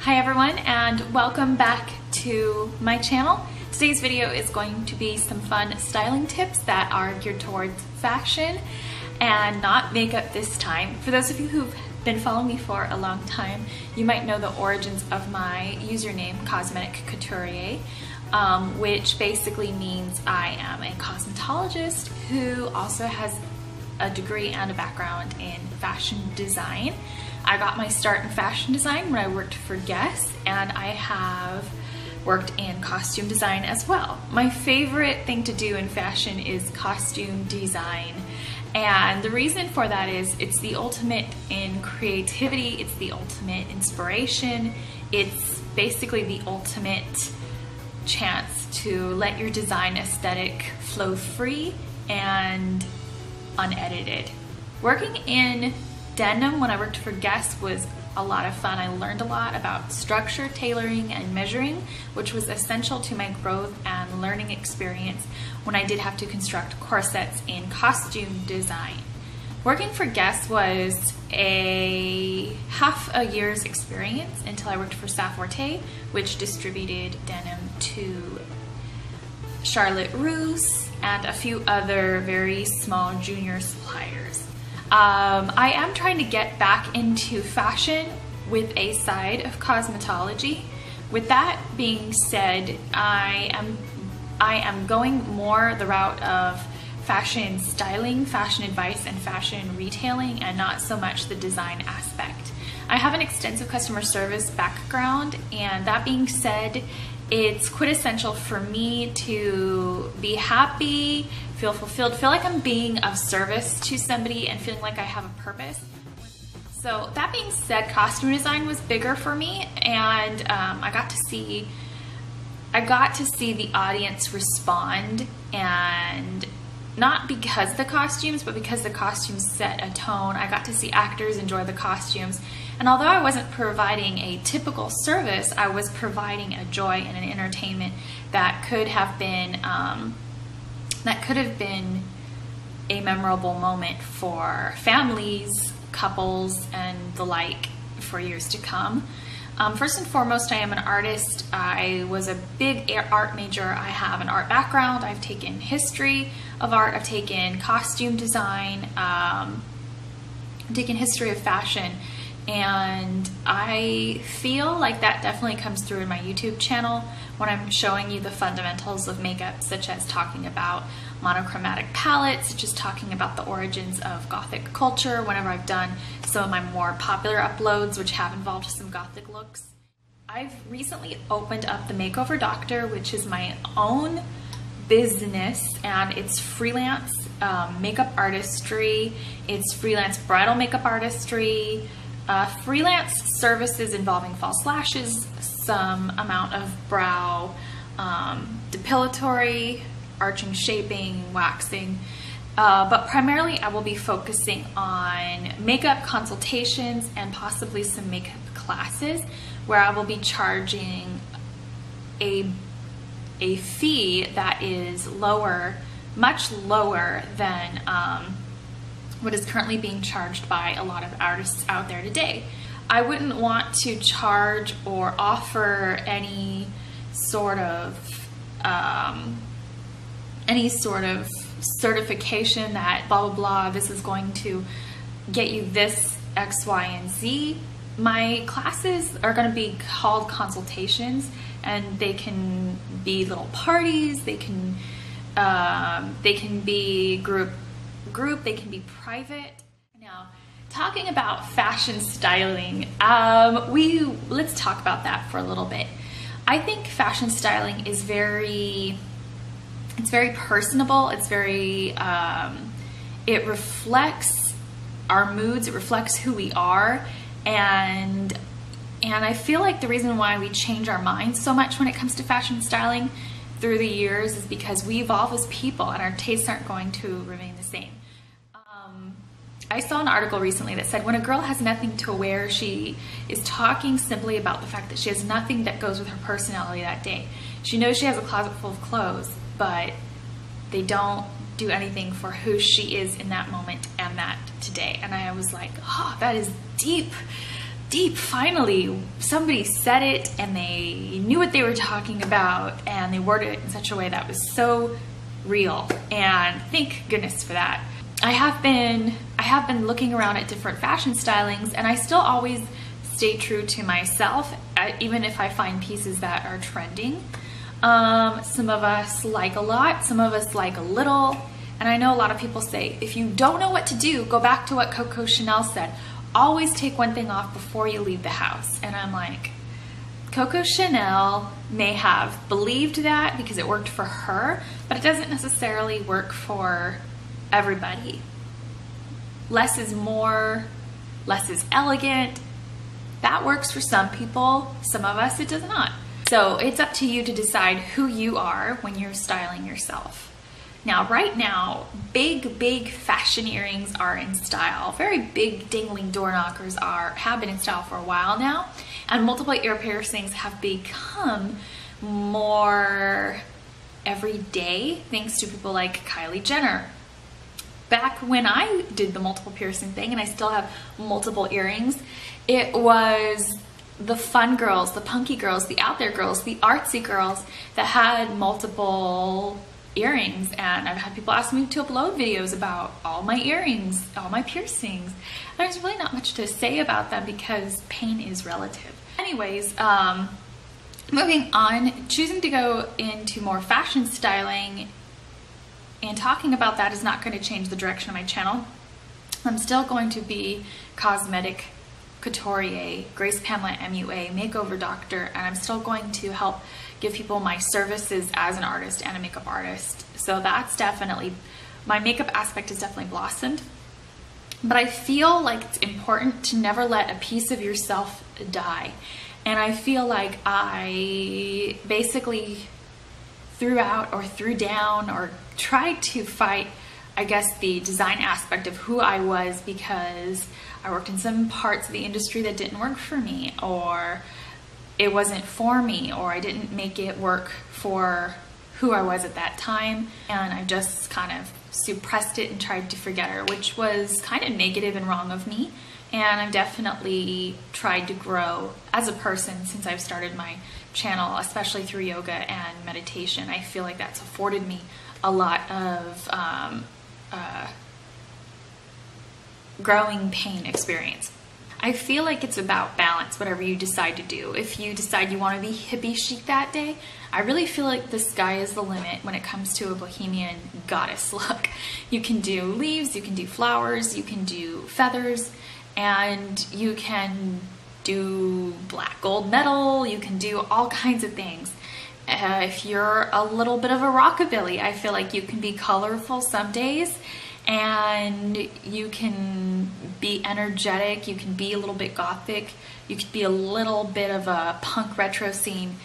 Hi everyone, and welcome back to my channel. Today's video is going to be some fun styling tips that are geared towards fashion and not makeup this time. For those of you who've been following me for a long time, you might know the origins of my username, Cosmeticcouturier, which basically means I am a cosmetologist who also has a degree and a background in fashion design. I got my start in fashion design when I worked for Guess, and I have worked in costume design as well. My favorite thing to do in fashion is costume design, and the reason for that is it's the ultimate in creativity, it's the ultimate inspiration, it's basically the ultimate chance to let your design aesthetic flow free and unedited. Working in denim when I worked for Guess was a lot of fun. I learned a lot about structure, tailoring, and measuring, which was essential to my growth and learning experience when I did have to construct corsets in costume design. Working for Guess was a half a year's experience until I worked for Saforte, which distributed denim to Charlotte Russe and a few other very small junior suppliers. I am trying to get back into fashion with a side of cosmetology. With that being said, I am going more the route of fashion styling, fashion advice, and fashion retailing, and not so much the design aspect. I have an extensive customer service background, and that being said, it's quintessential for me to be happy, feel fulfilled, feel like I'm being of service to somebody and feeling like I have a purpose. So that being said, costume design was bigger for me, and I got to see the audience respond, and not because of the costumes, but because the costumes set a tone. I got to see actors enjoy the costumes. And although I wasn't providing a typical service, I was providing a joy and an entertainment that could have been a memorable moment for families, couples, and the like for years to come. First and foremost, I am an artist. I was a big art major. I have an art background. I've taken history of art. I've taken costume design. I've taken history of fashion. And I feel like that definitely comes through in my YouTube channel when I'm showing you the fundamentals of makeup, such as talking about monochromatic palettes, such as talking about the origins of Gothic culture whenever I've done some of my more popular uploads which have involved some Gothic looks. I've recently opened up the Makeover Doctor, which is my own business, and it's freelance makeup artistry, it's freelance bridal makeup artistry, freelance services involving false lashes, some amount of brow depilatory, arching, shaping, waxing, but primarily I will be focusing on makeup consultations and possibly some makeup classes where I will be charging a fee that is lower, much lower than what is currently being charged by a lot of artists out there today. I wouldn't want to charge or offer any sort of certification that blah blah blah, this is going to get you this X, Y, and Z. My classes are going to be called consultations, and they can be little parties, they can be group, they can be private. Now, talking about fashion styling, let's talk about that for a little bit. I think fashion styling is very personable. It's very, it reflects our moods, it reflects who we are, and I feel like the reason why we change our minds so much when it comes to fashion styling through the years is because we evolve as people and our tastes aren't going to remain the same. I saw an article recently that said when a girl has nothing to wear, she is talking simply about the fact that she has nothing that goes with her personality that day. She knows she has a closet full of clothes, but they don't do anything for who she is in that moment and that today. And I was like, oh, that is deep. deep. Finally, somebody said it and they knew what they were talking about, and they worded it in such a way that was so real, and thank goodness for that. I have been looking around at different fashion stylings, and I still always stay true to myself, even if I find pieces that are trending. Some of us like a lot, some of us like a little, and I know a lot of people say, if you don't know what to do, go back to what Coco Chanel said. Always take one thing off before you leave the house. And I'm like, Coco Chanel may have believed that because it worked for her, but it doesn't necessarily work for everybody. Less is more, less is elegant. That works for some people, some of us it does not. So it's up to you to decide who you are when you're styling yourself. Now, right now, big fashion earrings are in style. Very big dingling door knockers have been in style for a while now, and multiple ear piercings have become more everyday thanks to people like Kylie Jenner. Back when I did the multiple piercing thing, and I still have multiple earrings, it was the fun girls, the punky girls, the out there girls, the artsy girls that had multiple earrings. And I've had people ask me to upload videos about all my earrings, all my piercings. There's really not much to say about them because pain is relative. Anyways, moving on, choosing to go into more fashion styling and talking about that is not going to change the direction of my channel. I'm still going to be Cosmeticcouturier, Grace Pamela MUA, Makeover Doctor, and I'm still going to help give people my services as an artist and a makeup artist. So that's definitely, my makeup aspect has definitely blossomed. But I feel like it's important to never let a piece of yourself die. And I feel like I basically threw out or threw down or tried to fight, I guess, the design aspect of who I was because I worked in some parts of the industry that didn't work for me, or it wasn't for me, or I didn't make it work for who I was at that time, and I just kind of suppressed it and tried to forget her, which was kind of negative and wrong of me. And I've definitely tried to grow as a person since I've started my channel, especially through yoga and meditation. I feel like that's afforded me a lot of growing pain experience. I feel like it's about balance, whatever you decide to do. If you decide you want to be hippie chic that day, I really feel like the sky is the limit when it comes to a bohemian goddess look. You can do leaves, you can do flowers, you can do feathers, and you can do black gold metal, you can do all kinds of things. If you're a little bit of a rockabilly, I feel like you can be colorful some days, and you can be energetic, you can be a little bit gothic, you could be a little bit of a punk retro scene,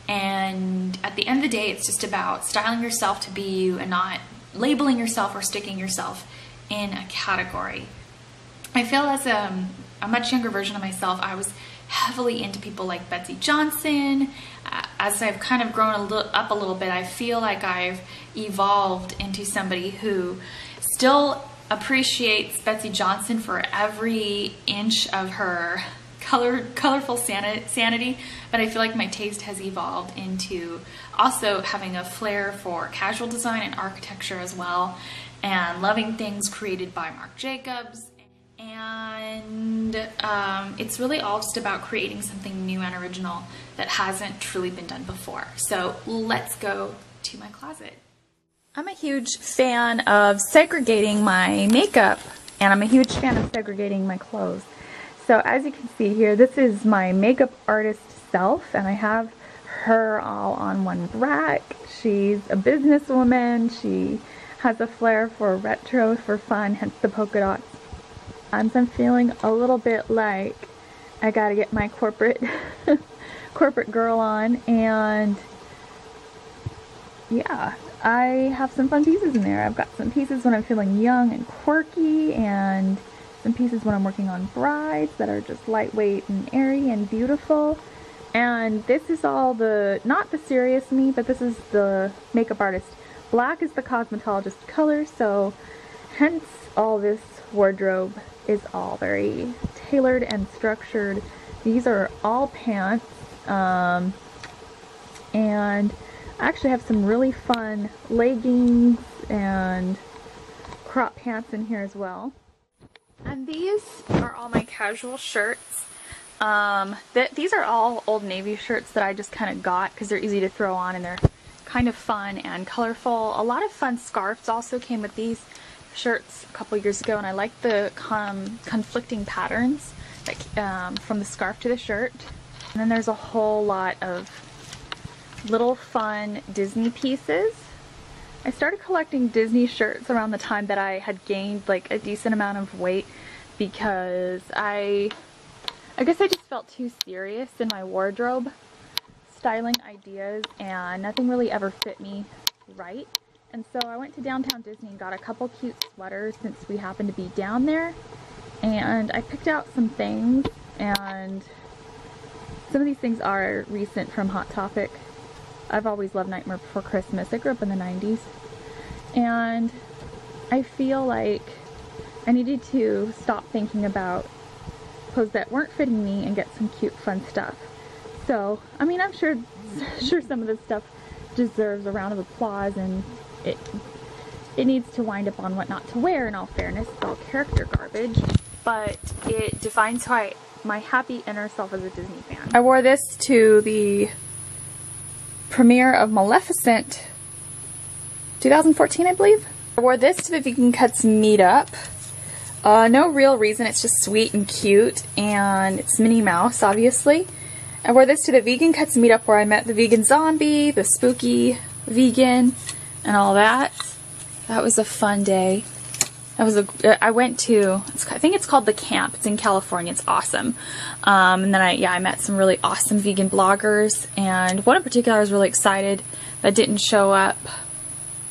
and at the end of the day, it's just about styling yourself to be you and not labeling yourself or sticking yourself in a category. I feel as a much younger version of myself, I was heavily into people like Betsy Johnson. As I've kind of grown up a little bit, I feel like I've evolved into somebody who still appreciates Betsy Johnson for every inch of her colorful sanity, but I feel like my taste has evolved into also having a flair for casual design and architecture as well, and loving things created by Marc Jacobs. And it's really all just about creating something new and original that hasn't truly been done before. So let's go to my closet. I'm a huge fan of segregating my makeup, and I'm a huge fan of segregating my clothes. So as you can see here, this is my makeup artist self, and I have her all on one rack. She's a businesswoman. She has a flair for retro, for fun, hence the polka dots. So I'm feeling a little bit like I gotta get my corporate girl on, and yeah, I have some fun pieces in there. I've got some pieces when I'm feeling young and quirky, and some pieces when I'm working on brides that are just lightweight and airy and beautiful. And this is all not the serious me, but this is the makeup artist. Black is the cosmetologist color, so hence all this wardrobe is all very tailored and structured. These are all pants, and I actually have some really fun leggings and crop pants in here as well. And these are all my casual shirts. These are all Old Navy shirts that I just kind of got because they're easy to throw on and they're kind of fun and colorful. A lot of fun scarves also came with these shirts a couple years ago, and I like the conflicting patterns that, from the scarf to the shirt. And then there's a whole lot of little fun Disney pieces. I started collecting Disney shirts around the time that I had gained like a decent amount of weight because I guess I just felt too serious in my wardrobe styling ideas and nothing really ever fit me right. And so I went to downtown Disney and got a couple cute sweaters since we happened to be down there. And I picked out some things, and some of these things are recent from Hot Topic. I've always loved Nightmare Before Christmas. I grew up in the 90s. And I feel like I needed to stop thinking about clothes that weren't fitting me and get some cute fun stuff. So, I mean, I'm sure some of this stuff deserves a round of applause, and it needs to wind up on what not to wear. In all fairness, it's all character garbage, but it defines my happy inner self as a Disney fan. I wore this to the premiere of Maleficent 2014, I believe. I wore this to the Vegan Cuts meetup. No real reason, it's just sweet and cute, and it's Minnie Mouse, obviously. I wore this to the Vegan Cuts meetup where I met the vegan zombie, the spooky vegan, and all that. That was a fun day. I went to, I think it's called The Camp. It's in California. It's awesome. And then I met some really awesome vegan bloggers, and one in particular I was really excited that didn't show up.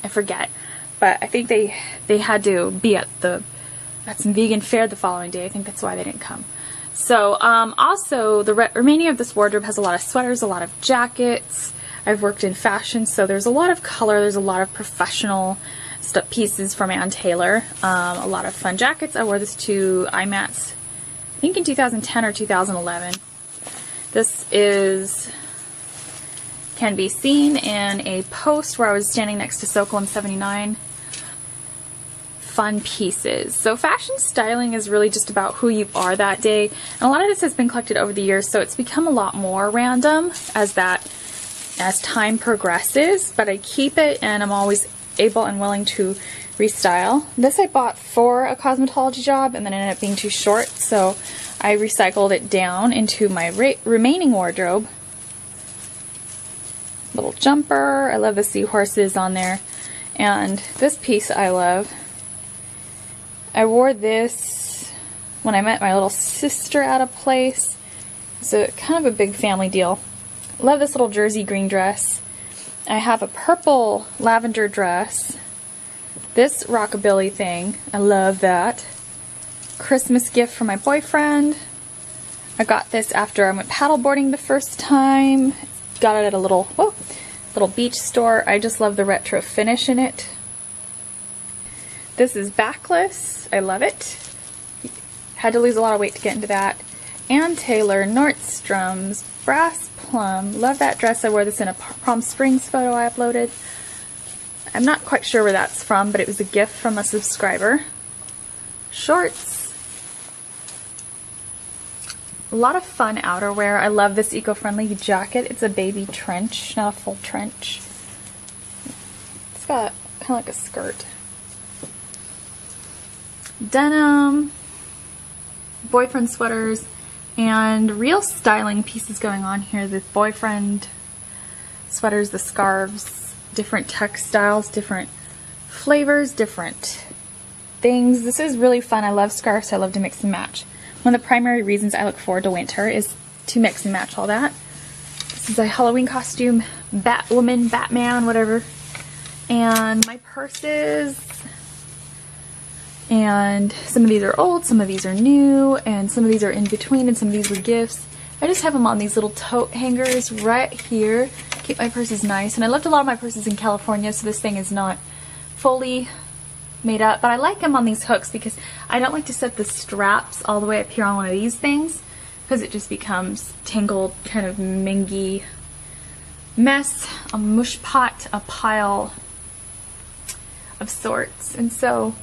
I forget, but I think they had to be at some vegan fair the following day. I think that's why they didn't come. So, also, the remaining of this wardrobe has a lot of sweaters, a lot of jackets. I've worked in fashion, so there's a lot of color, there's a lot of professional pieces from Ann Taylor. A lot of fun jackets. I wore this to IMATS, I think in 2010 or 2011. This can be seen in a post where I was standing next to Sokolem 79. Fun pieces. So fashion styling is really just about who you are that day, and a lot of this has been collected over the years, so it's become a lot more random as time progresses, but I keep it and I'm always able and willing to restyle. This I bought for a cosmetology job and then it ended up being too short, so I recycled it down into my remaining wardrobe. Little jumper. I love the seahorses on there, and this piece I love. I wore this when I met my little sister at a place. It's kind of a big family deal. Love this little jersey green dress. I have a purple lavender dress. This rockabilly thing, I love that. Christmas gift for my boyfriend. I got this after I went paddleboarding the first time. Got it at a little beach store. I just love the retro finish in it. This is backless. I love it. Had to lose a lot of weight to get into that. Ann Taylor, Nordstrom's, Brass Plum. Love that dress. I wore this in a Palm Springs photo I uploaded. I'm not quite sure where that's from, but it was a gift from a subscriber. Shorts. A lot of fun outerwear. I love this eco-friendly jacket. It's a baby trench, not a full trench. It's got kind of like a skirt. Denim, boyfriend sweaters, and real styling pieces going on here. The boyfriend sweaters, the scarves, different textiles, different flavors, different things. This is really fun. I love scarves. I love to mix and match. One of the primary reasons I look forward to winter is to mix and match all that. This is a Halloween costume, Batwoman, Batman, whatever. And my purses. And some of these are old, some of these are new, and some of these are in between, and some of these were gifts. I just have them on these little tote hangers right here. Keep my purses nice. And I left a lot of my purses in California, so this thing is not fully made up, but I like them on these hooks because I don't like to set the straps all the way up here on one of these things because it just becomes tangled, kind of mingy mess, a mush pot, a pile of sorts. And so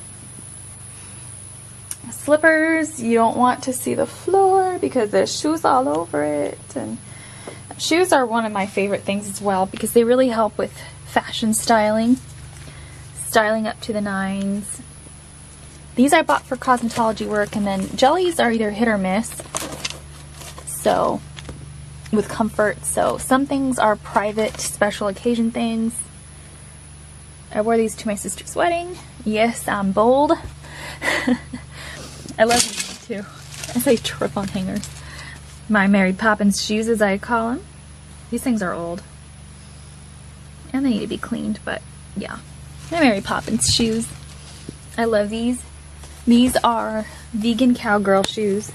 slippers, you don't want to see the floor because there's shoes all over it. And shoes are one of my favorite things as well because they really help with fashion styling up to the nines. These I bought for cosmetology work, and then jellies are either hit or miss, so with comfort. So some things are private, special occasion things. I wore these to my sister's wedding. Yes, I'm bold. I love these too. I say trip on hangers. My Mary Poppins shoes, as I call them. These things are old and they need to be cleaned, but yeah. My Mary Poppins shoes. I love these. These are vegan cowgirl shoes.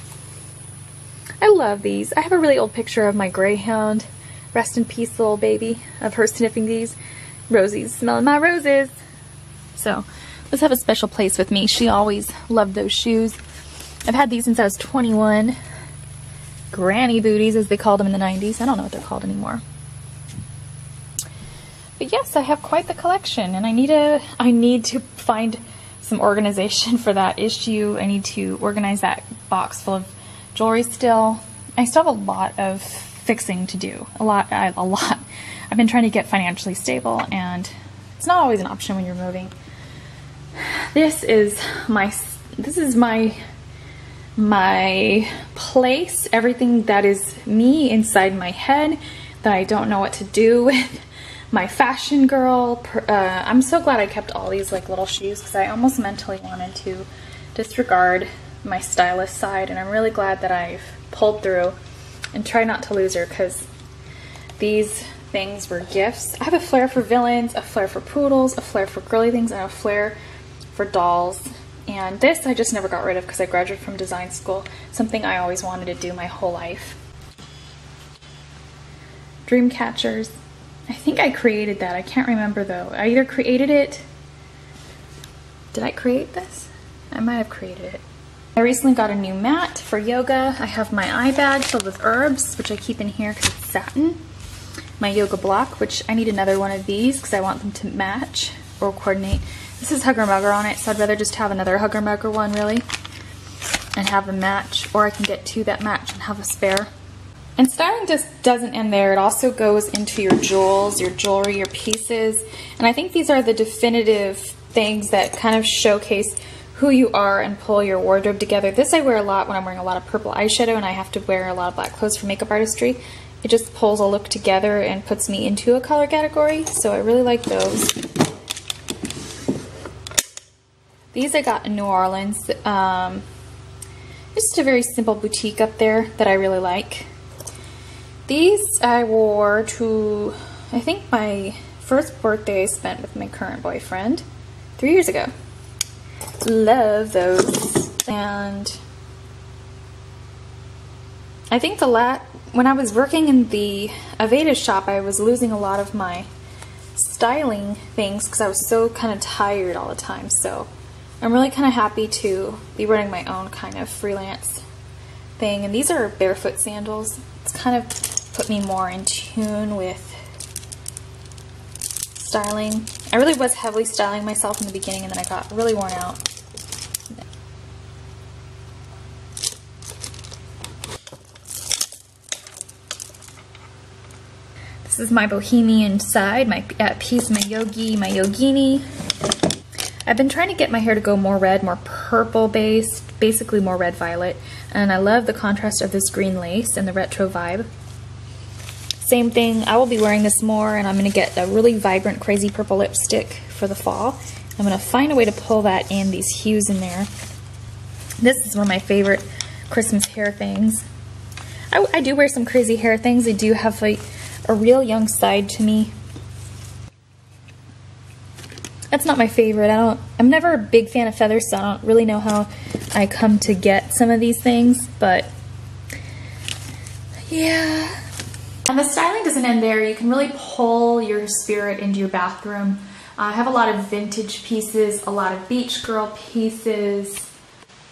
I love these. I have a really old picture of my greyhound, rest in peace little baby, of her sniffing these. Rosie's smelling my roses. So those have a special place with me. She always loved those shoes. I've had these since I was 21. Granny booties, as they called them in the 90s. I don't know what they're called anymore. But yes, I have quite the collection, and I need to find some organization for that issue. I need to organize that box full of jewelry still. I still have a lot of fixing to do. A lot. I've been trying to get financially stable, and it's not always an option when you're moving. This is my place, everything that is me inside my head that I don't know what to do with. My fashion girl. I'm so glad I kept all these like little shoes because I almost mentally wanted to disregard my stylist side, and I'm really glad that I've pulled through and tried not to lose her because these things were gifts. I have a flair for villains, a flair for poodles, a flair for girly things, and a flair for dolls. And this I just never got rid of because I graduated from design school, something I always wanted to do my whole life. Dream catchers. I think I created that. I can't remember though. I either created it. Did I create this? I might have created it. I recently got a new mat for yoga. I have my eye bag filled with herbs, which I keep in here because it's satin. My yoga block, which I need another one of these because I want them to match or coordinate. This is Hugger Mugger on it, so I'd rather just have another Hugger Mugger one really and have them match, or I can get two that match and have a spare. And styling just doesn't end there. It also goes into your jewels, your jewelry, your pieces. And I think these are the definitive things that kind of showcase who you are and pull your wardrobe together. This I wear a lot when I'm wearing a lot of purple eyeshadow and I have to wear a lot of black clothes for makeup artistry. It just pulls a look together and puts me into a color category. So I really like those. These I got in New Orleans. Just a very simple boutique up there that I really like. These I wore to, I think, my first birthday I spent with my current boyfriend 3 years ago. Love those. And I think when I was working in the Aveda shop, I was losing a lot of my styling things because I was so kind of tired all the time. So I'm really kind of happy to be running my own kind of freelance thing. And these are barefoot sandals. It's kind of put me more in tune with styling. I really was heavily styling myself in the beginning, and then I got really worn out. This is my bohemian side, my piece, my yogini. I've been trying to get my hair to go more red, more purple based, basically more red violet, and I love the contrast of this green lace and the retro vibe. Same thing, I will be wearing this more, and I'm going to get a really vibrant crazy purple lipstick for the fall. I'm going to find a way to pull that in, these hues in there. This is one of my favorite Christmas hair things. I do wear some crazy hair things. They do have like a real young side to me. That's not my favorite. I'm never a big fan of feathers, so I don't really know how I come to get some of these things, but yeah. And the styling doesn't end there. You can really pull your spirit into your bathroom I have a lot of vintage pieces, a lot of beach girl pieces,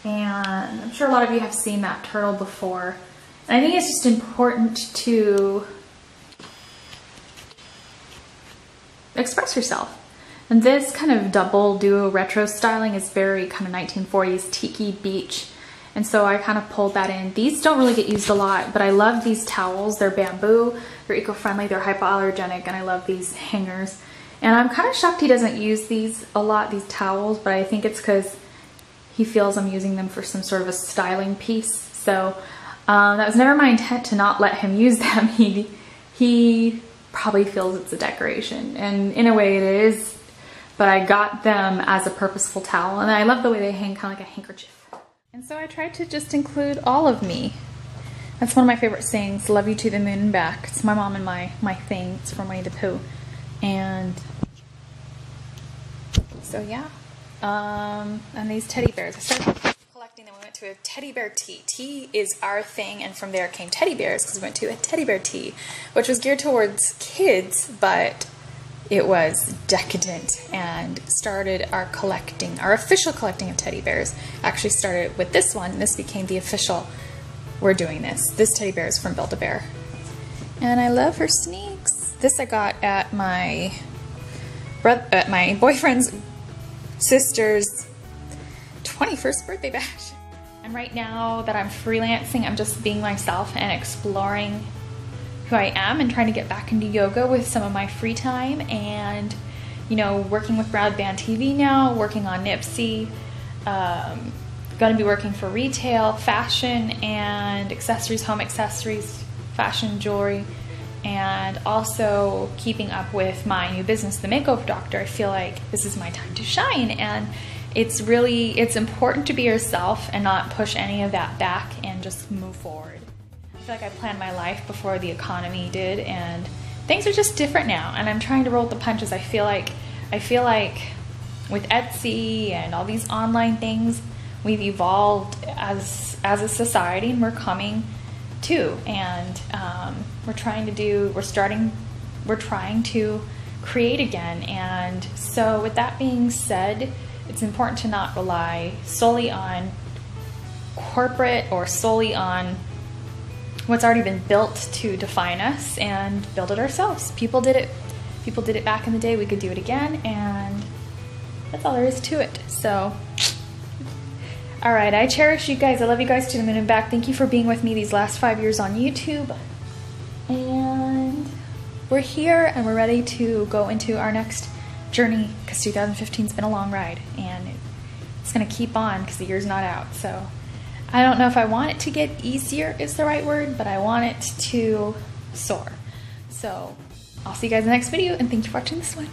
and I'm sure a lot of you have seen that turtle before. And I think it's just important to express yourself. And this kind of double duo retro styling is very kind of 1940s tiki beach. And so I kind of pulled that in. These don't really get used a lot, but I love these towels. They're bamboo, they're eco-friendly, they're hypoallergenic, and I love these hangers. And I'm kind of shocked he doesn't use these a lot, these towels, but I think it's because he feels I'm using them for some sort of a styling piece. So that was never my intent to not let him use them. He probably feels it's a decoration, and in a way it is, but I got them as a purposeful towel, and I love the way they hang kind of like a handkerchief. And so I tried to just include all of me. That's one of my favorite sayings, love you to the moon and back. It's my mom and my thing. It's from Winnie the Pooh. And so yeah, and these teddy bears. I started collecting them. We went to a teddy bear tea. Tea is our thing, and from there came teddy bears because we went to a teddy bear tea, which was geared towards kids, but it was decadent and started our collecting, our official collecting of teddy bears. Actually started with this one. This became the official, we're doing this. This teddy bear is from Build-A-Bear. And I love her sneaks. This I got at my boyfriend's sister's 21st birthday bash. And right now that I'm freelancing, I'm just being myself and exploring who I am and trying to get back into yoga with some of my free time, and you know, working with Broadband TV now, working on Nipsey, going to be working for retail, fashion, and accessories, home accessories, fashion, jewelry, and also keeping up with my new business, the Makeover Doctor. I feel like this is my time to shine, and it's important to be yourself and not push any of that back and just move forward. I feel like I planned my life before the economy did, and things are just different now, and I'm trying to roll with the punches. I feel like with Etsy and all these online things, we've evolved as a society, and we're coming too, and we're trying to create again. And so with that being said, it's important to not rely solely on corporate or solely on what's already been built to define us, and build it ourselves. People did it back in the day, we could do it again, and that's all there is to it. So alright, I cherish you guys. I love you guys to the moon and back. Thank you for being with me these last 5 years on YouTube. And we're here and we're ready to go into our next journey, because 2015's been a long ride, and it's gonna keep on because the year's not out. So I don't know if I want it to get easier is the right word, but I want it to soar. So I'll see you guys in the next video, and thank you for watching this one.